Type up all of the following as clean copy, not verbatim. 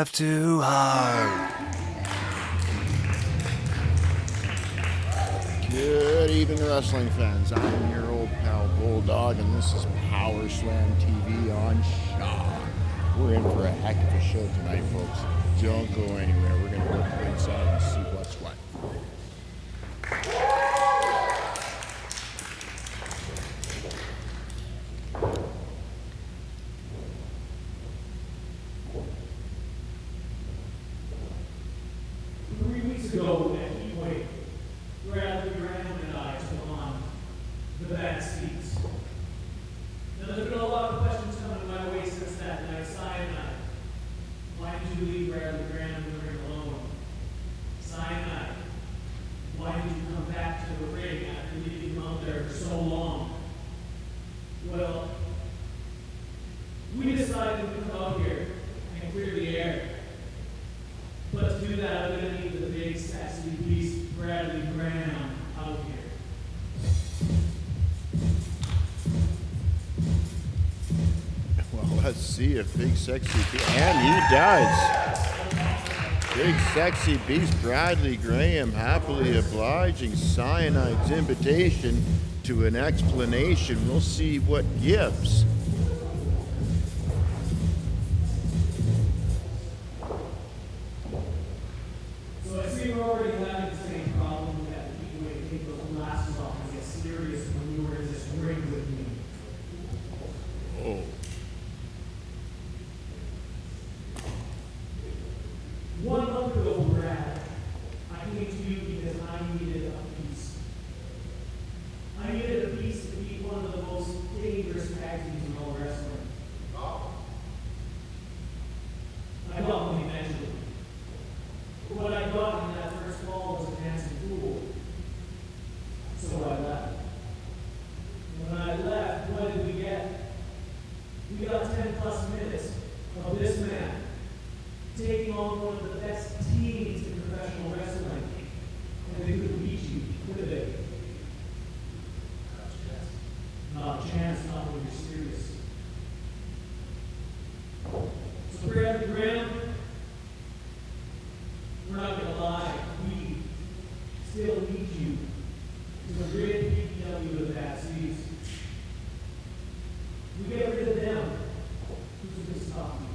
laugh too hard. Good evening, wrestling fans. I'm your old pal Bulldog, and this is PowerSlamTV on Shaw. We're in for a heck of a show tonight, folks. Don't go anywhere. We're going to go inside and see what's what. Ago at Heatwave, Bradley Graham and I took on the bad seats. Now there's been a lot of questions coming my way since that night. Cyanide, why did you leave Bradley Graham in the ring alone? Cyanide, why did you come back to the ring after leaving him out there for so long? Well, we decided to come out here and clear the air. But to do that, I'm going to need the big, sassy beast, Bradley Graham, out here. Well, let's see if Big Sexy Beast, and he does. Big Sexy Beast Bradley Graham happily obliging Cyanide's invitation to an explanation. We'll see what gives. So I see we're already having the same problem with that Heatwave. Take those glasses off and get serious when you were in this ring with me. Oh. One month ago, Brad, I came to you because I needed a piece. I needed a piece to be one of the most dangerous tag teams in all wrestling. I got one eventually. But what I got in that first fall was a dancing fool. So I left. When I left, what did we get? We got 10 plus minutes of this man taking on one of the best teams in professional wrestling. And they couldn't beat you, could they? Not a chance, not when you're serious. So Bradley Graham, we're not going to lie, we still need you to rid PPW of bad seeds. We get rid of them. Who's going to stop you?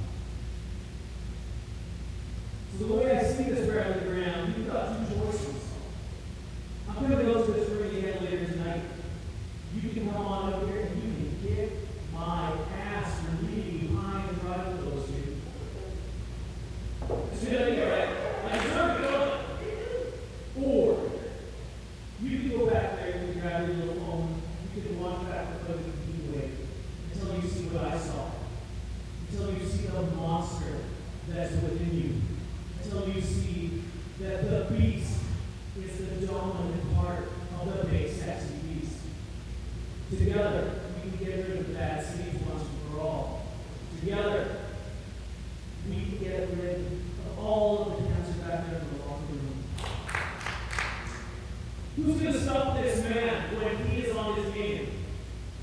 So the way I see this, Bradley Graham, you've got two choices. I'm going to go to this ring again later tonight. You can come on up here and you can kick my ass for leaving behind and right with those two. It's going to be all right. I deserve it, don't I? Or you can go back there and grab your little phone. You can watch back the footage of Heatwave until you see what I saw. Until you see the monster that's within you. Until you see that the beast is the dominant part of the big sexy beast. Together, we can get rid of the bad seeds once and for all. Together, we can get rid of all of the cancer back there in the locker room. Who's going to stop this man when he is on his game?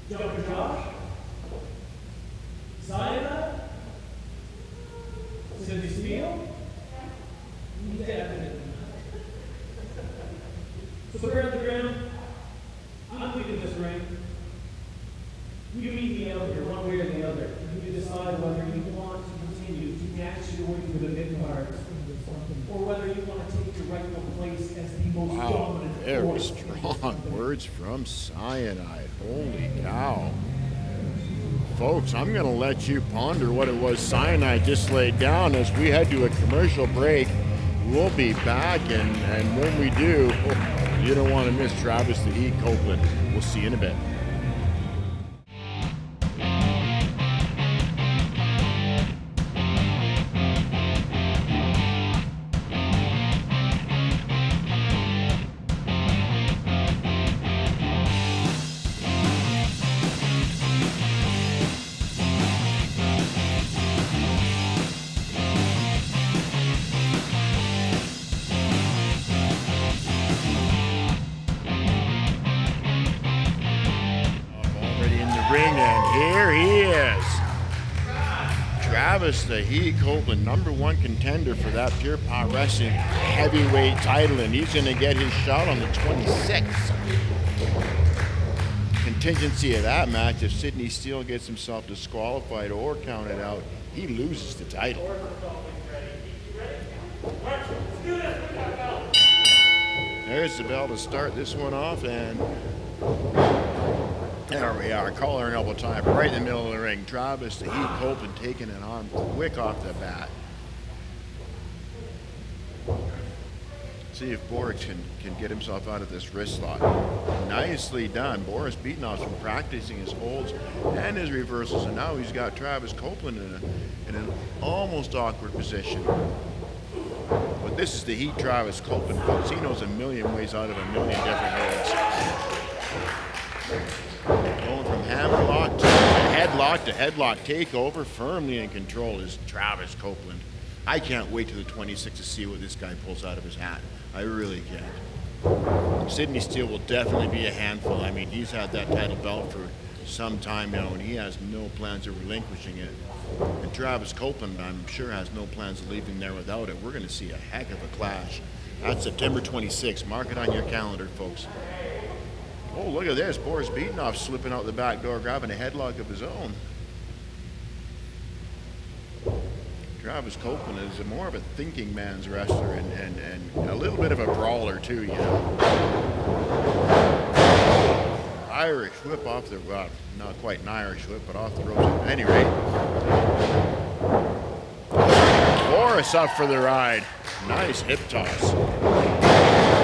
Jumpin Josh? Cyanide? Cindy Steele? Definitely not. So Bradley Graham, I'm leaving this ring. You meet me out here, one way or the other. You decide whether you want to continue to match your way through the mid-card, or whether you want to take your rightful place as the most dominant Very force. strong words from Cyanide. Holy cow. Folks, I'm going to let you ponder what it was Cyanide just laid down as we head to a commercial break. We'll be back, and when we do, you don't want to miss Travis the Heat Copeland. We'll see you in a bit. Ring, and here he is. Travis the Heat Copeland, #1 contender for that Pure Power Wrestling heavyweight title, and he's going to get his shot on the 26th. Contingency of that match, if Sidney Steele gets himself disqualified or counted out, he loses the title. There's the bell to start this one off, and there we are. Collar and elbow time right in the middle of the ring. Travis the Heat Copeland taking it on quick off the bat. See if Boris can get himself out of this wrist lock. Nicely done. Boris Beatnoff's been practicing his holds and his reversals, and now he's got Travis Copeland in an almost awkward position. But this is the Heat Travis Copeland, folks. He knows a million ways out of a million different holds. Going from hammerlock to headlock takeover, firmly in control is Travis Copeland. I can't wait till the 26th to see what this guy pulls out of his hat. I really can't. Sidney Steele will definitely be a handful. I mean, he's had that title belt for some time now, and he has no plans of relinquishing it. And Travis Copeland, I'm sure, has no plans of leaving there without it. We're going to see a heck of a clash. That's September 26th. Mark it on your calendar, folks. Oh, look at this. Boris Beatnoff slipping out the back door, grabbing a headlock of his own. Travis Copeland is more of a thinking man's wrestler and a little bit of a brawler too, you know. Irish whip off the, well, not quite an Irish whip, but off the ropes at any rate. Boris up for the ride. Nice hip toss.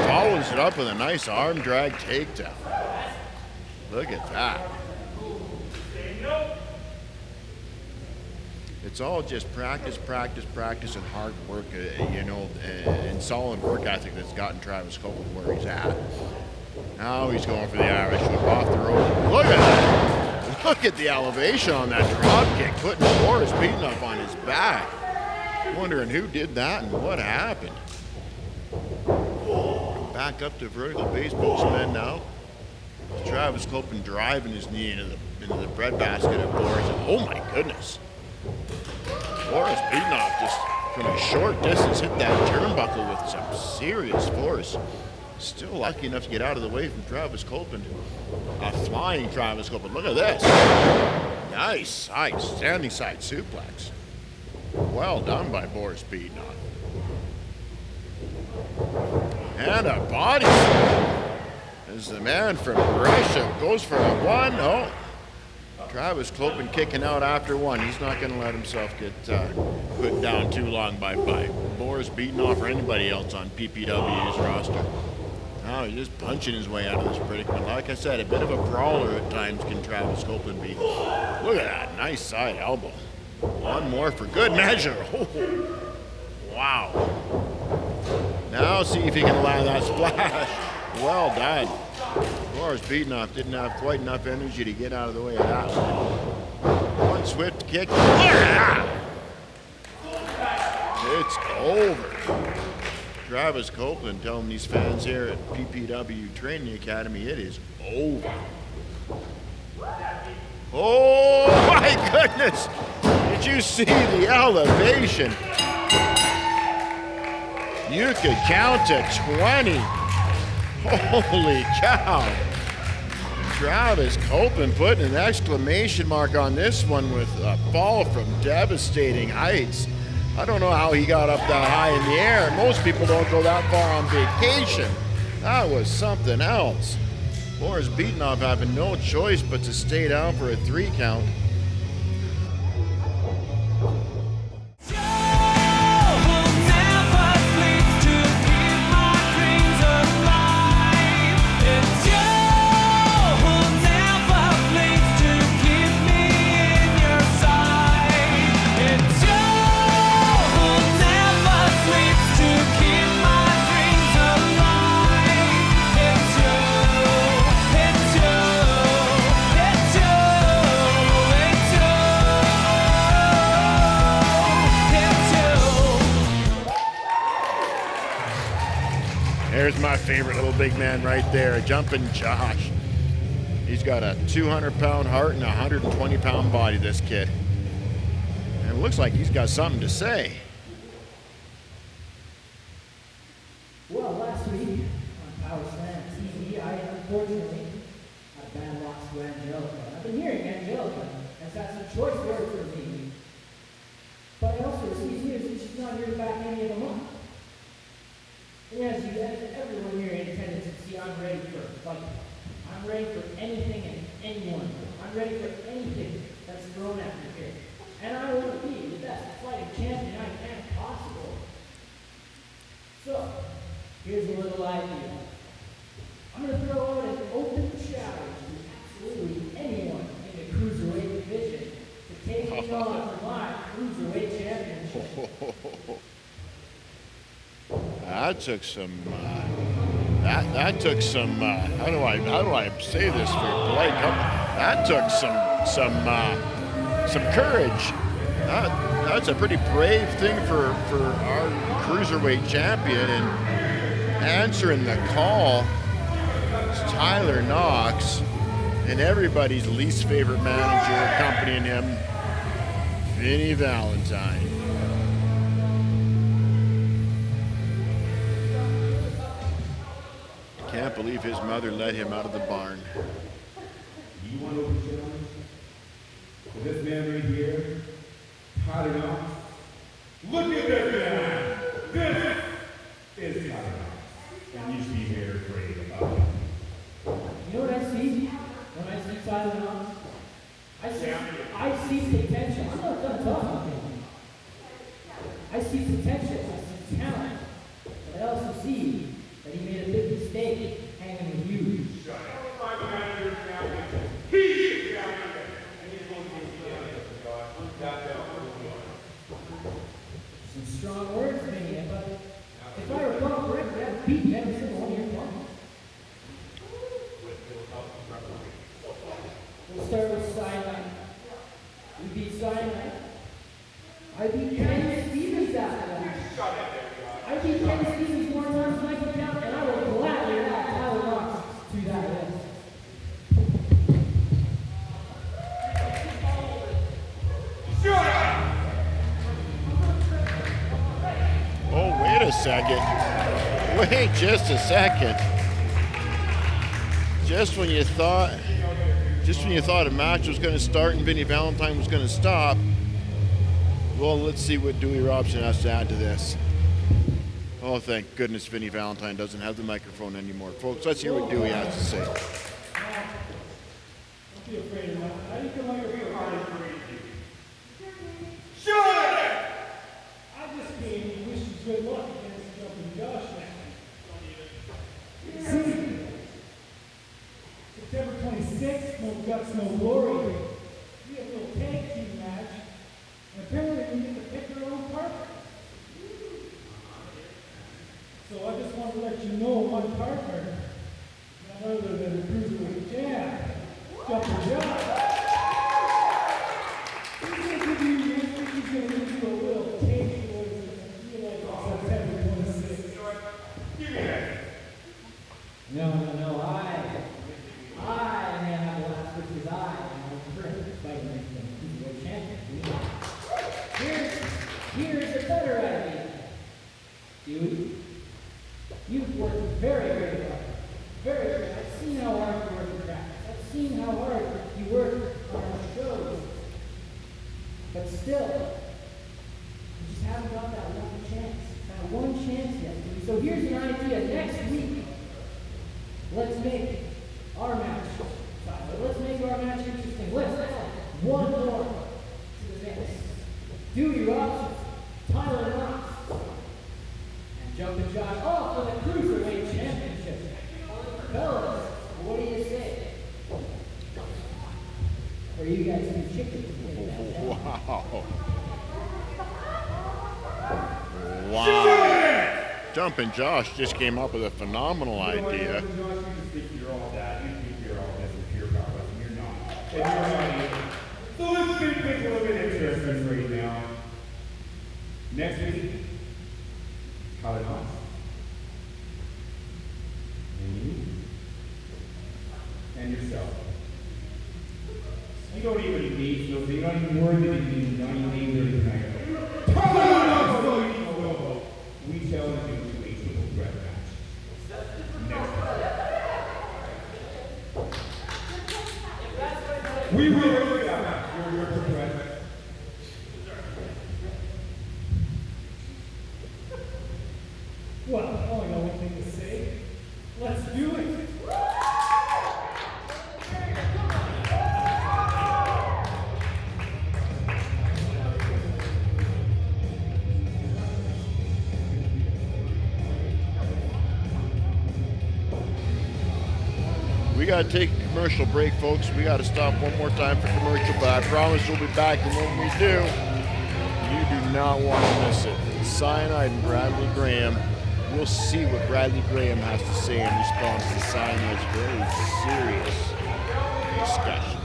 Follows it up with a nice arm drag takedown. Look at that. It's all just practice, and hard work, you know, and solid work ethic that's gotten Travis Copeland where he's at. Now he's going for the Irish whip off the rope. Look at that. Look at the elevation on that drop kick, putting Boris Beatnoff on his back. Wondering who did that and what happened. Back up to vertical base postman now. Travis Copeland driving his knee into the breadbasket of Boris. Oh my goodness. Boris Beatnoff just from a short distance hit that turnbuckle with some serious force. Still lucky enough to get out of the way from Travis Copeland. A flying Travis Copeland. Look at this. Nice standing side suplex. Well done by Boris Beatnoff. And a body slam as the man from Russia goes for a 1-0. Travis Copeland kicking out after one. He's not going to let himself get put down too long by Boris Beatnoff or anybody else on PPW's roster. Now he's just punching his way out of this predicament. Like I said, a bit of a brawler at times can Travis Copeland be. Look at that, nice side elbow. One more for good measure. Oh, wow. Now see if he can land that splash. Well done. Boris Beatnoff didn't have quite enough energy to get out of the way of that one. One swift kick. It's over. Travis Copeland telling these fans here at PPW Training Academy, it is over. Oh my goodness! Did you see the elevation? You could count to 20. Holy cow. Travis Copeland putting an exclamation mark on this one with a fall from devastating heights. I don't know how he got up that high in the air. Most people don't go that far on vacation. That was something else. Boris Beatnoff having no choice but to stay down for a 3 count. There's my favorite little big man right there, Jumpin Josh. He's got a 200-pound heart and a 120-pound body, this kid. And it looks like he's got something to say. Well, last week on PowerSlamTV, I unfortunately had bad loss to Angelica. I've been hearing Angelica has had some choice words for me, but I also received news that she's not here to back any of them up. And as you guys, everyone here in attendance can see, I'm ready for a fight. I'm ready for anything and anyone. I'm ready for anything that's thrown at me here. And I want to be the best fighting champion I can possible. So, here's a little idea. I'm going to throw out an open challenge to absolutely anyone in the cruiserweight division to take me on for my cruiserweight championship. That took some. That took some. How do I say this for polite? That took some courage. That's a pretty brave thing for our cruiserweight champion, and answering the call is Tyler Knox, and everybody's least favorite manager accompanying him, Vinny Valentine. Can't believe his mother let him out of the barn. You want to open challenge? Well, this man right here, Tyler Knox. Look at this man! This is Tyler Knox. And you should be very afraid about him. You know what I see when I see Tyler Knox? I see potential. I'm not done talking. I see potential. I see talent. But I also see that he made a big mistake hanging with you. Shut up. I'm the manager champion. He's the champion. And he's going to be the champion. That's it. Some strong words, Vinny, but if I recall correctly, I've beaten every single one of your opponents. We'll start with Cyanide. We beat Cyanide. I beat Ken Stevens after that. I beat Ken Stevens more times than I can count, and I will gladly add Tyler Knox to that list. Shut up! Oh, wait a second. Wait just a second. Just when you thought a match was going to start and Vinny Valentine was going to stop, well, let's see what Dewey Robson has to add to this. Oh, thank goodness Vinny Valentine doesn't have the microphone anymore. Folks, let's hear what Dewey has to say. Don't be afraid of that. How do you feel like you're Shut up! I just came to wish you good luck against Jumpin Josh now. See, September 26th, no guts, no glory. We have a little tag team match, and apparently we get to pick our own partner. So I just want to let you know my partner, none other than the cruiserweight champ, Jumpin Josh. He's going to give you a little taste of what it's feel like on September 26th. Give me that. No, I may have the last word because I am the first fighting the cruiserweight champion. Here's a better idea. Dewey, you've worked very, very hard. Very hard. I've seen how hard you work in practice. I've seen how hard you work on our shows. But still, you just haven't got that one chance. That one chance yet. So here's an idea. Next week, let's make our match, Tyler. Let's make our match interesting. Let's add one more to the mix. Dewey Robson, Tyler Knox, and Jumpin Josh off for the Cruiserweight Championship. Fellas, what do you say? Or you guys do chicken? Wow. Wow. Jumpin Josh just came up with a phenomenal idea. You just think you're all that. You think you're all this and pure power, and you're not. And you're not either. So let's make things a little bit interesting right now. Next week, Tyler Knox. And you. And yourself. You don't even need those. You don't even worry that you need 1930 tonight. Come on, no, you need no vote. We challenge you to a triple threat match. Next. We will look at that. You're correct. Well, I only know one thing to say. Let's do it. We got to take a commercial break, folks. We got to stop one more time for commercial, but I promise we'll be back, and when we do, you do not want to miss it. Cyanide and Bradley Graham. We'll see what Bradley Graham has to say in response to Cyanide's very serious discussion.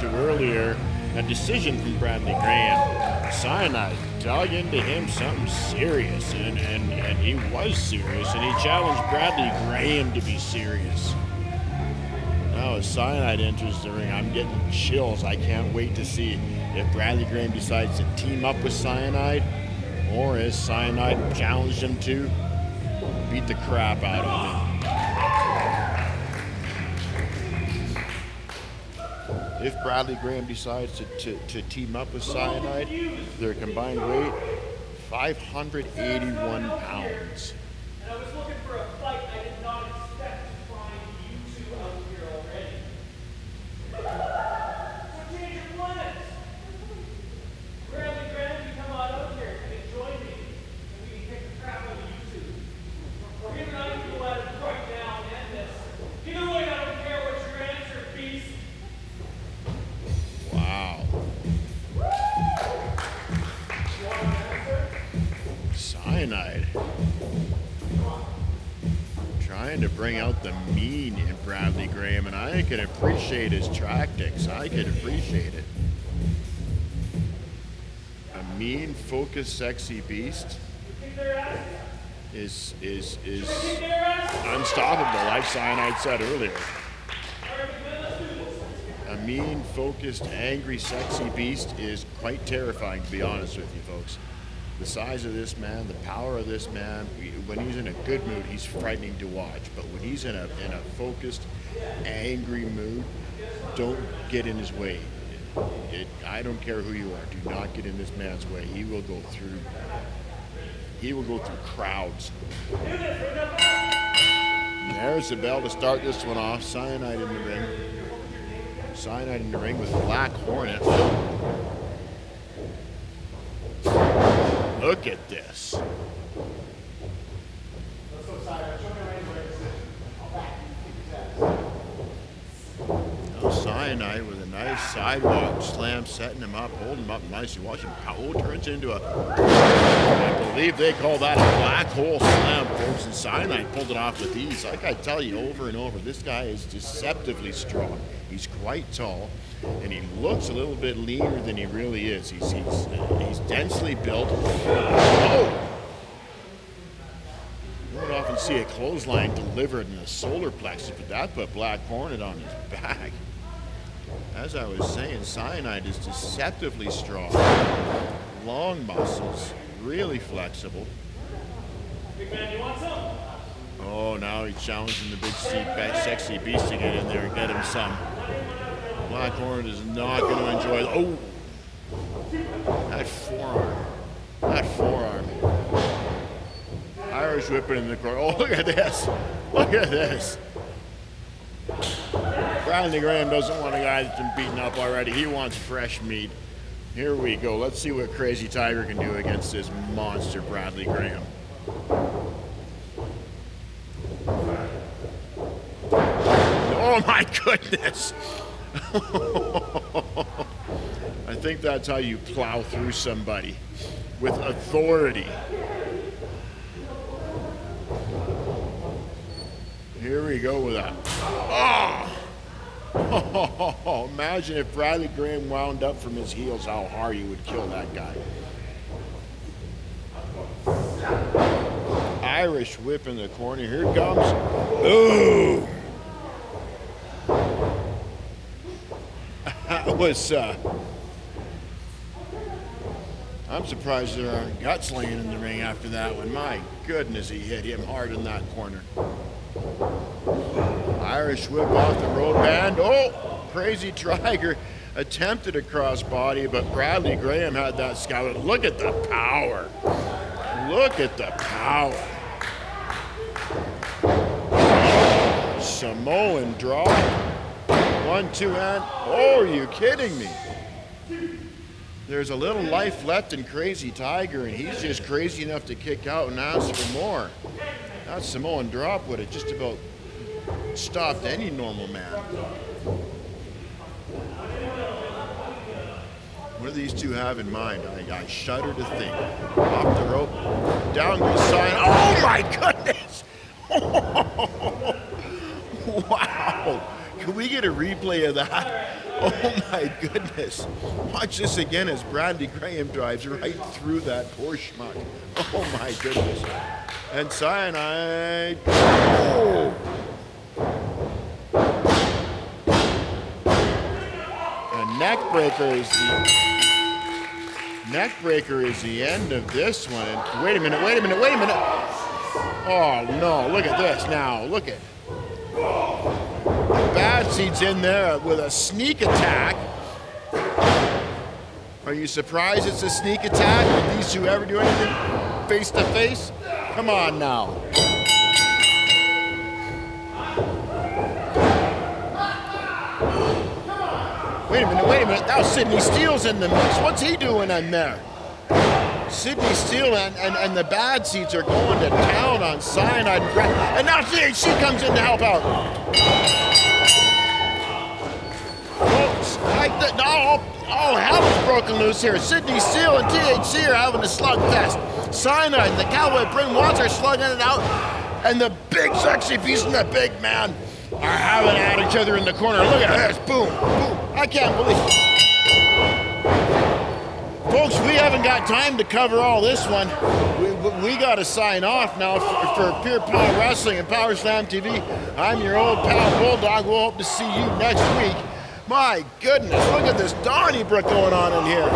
Earlier, a decision from Bradley Graham. Cyanide dug into him something serious, and he was serious, and he challenged Bradley Graham to be serious. Now as Cyanide enters the ring, I'm getting chills. I can't wait to see if Bradley Graham decides to team up with Cyanide, or as Cyanide challenged him to beat the crap out of him. If Bradley Graham decides to team up with Cyanide, their combined weight, 581 pounds. And I was looking for a fight I did not expect to find you two out here already. So change your plans. Bradley Graham, you come on out here and join me, and we can kick the crap out of you two. Or him and I can go at it right now and end this. Either way, I don't care what your answer, beast. Wow. Cyanide. Trying to bring out the mean in Bradley Graham, and I can appreciate his tactics. I can appreciate it. A mean, focused, sexy beast is unstoppable, like Cyanide said earlier. A mean, focused, angry, sexy beast is quite terrifying, to be honest with you folks. The size of this man, the power of this man, when he's in a good mood, he's frightening to watch. But when he's in a focused, angry mood, don't get in his way. I don't care who you are, do not get in this man's way. He will go through crowds. And there's the bell to start this one off. Cyanide in the ring. Cyanide in the ring with Black Hornet. Look at this. Now Cyanide with a nice sidewalk slam, setting him up, holding him up nicely. Watch him. Oh, turns into I believe they call that a black hole slam, folks. And Cyanide pulled it off with ease. Like I tell you over and over, this guy is deceptively strong. He's quite tall, and he looks a little bit leaner than he really is. He's densely built. Oh! You don't often see a clothesline delivered in the solar plexus, but that put Black Hornet on his back. As I was saying, Cyanide is deceptively strong. Long muscles, really flexible. Big man, you want some? Oh, now he's challenging the big, sexy beast to get in there and get him some. Black Hornet is not going to enjoy. Oh, that forearm. Irish whipping in the corner. Oh, look at this. Look at this. Bradley Graham doesn't want a guy that's been beaten up already. He wants fresh meat. Here we go. Let's see what Crazy Tiger can do against this monster Bradley Graham. Oh my my goodness. I think that's how you plow through somebody, with authority. Here we go with that. Oh, imagine if Bradley Graham wound up from his heels, how hard he would kill that guy. Irish whip in the corner. Here it comes. Ooh. That was, I'm surprised there aren't guts laying in the ring after that one. My goodness, he hit him hard in that corner. Irish whip off the road band. Oh, crazy Tiger attempted a crossbody, but Bradley Graham had that scout. Look at the power. Look at the power. Samoan drop. 1, 2, and oh, are you kidding me? There's a little life left in Crazy Tiger, and he's just crazy enough to kick out and ask for more. That Samoan drop would have just about stopped any normal man. What do these two have in mind? I shudder to think. Off the rope, down goes Cyanide. Oh my goodness! Wow! Can we get a replay of that? Oh my goodness. Watch this again as Bradley Graham drives right through that poor schmuck. Oh my goodness. And Cyanide. Oh! A neck breaker is the end of this one. And wait a minute. Oh no, look at this now. Look at Bad Seed's in there with a sneak attack. Are you surprised it's a sneak attack? Did these two ever do anything face to face? Come on now. Wait a minute. Now Sidney Steele's in the mix. What's he doing in there? Sidney Steele and the Bad Seeds are going to town on Cyanide and Bradley. And now THC comes in to help out. All hell is broken loose here. Sidney Steele and THC are having a slugfest. Cyanide and the Cowboy Bryn Watts are slugging it out. And the big sexy beast and the big man are having at each other in the corner. Look at this. Boom, boom. I can't believe it. Folks, we haven't got time to cover all this one. We got to sign off now for Pure Power Wrestling and PowerSlamTV. I'm your old pal Bulldog. We'll hope to see you next week. My goodness, look at this Donnybrook going on in here.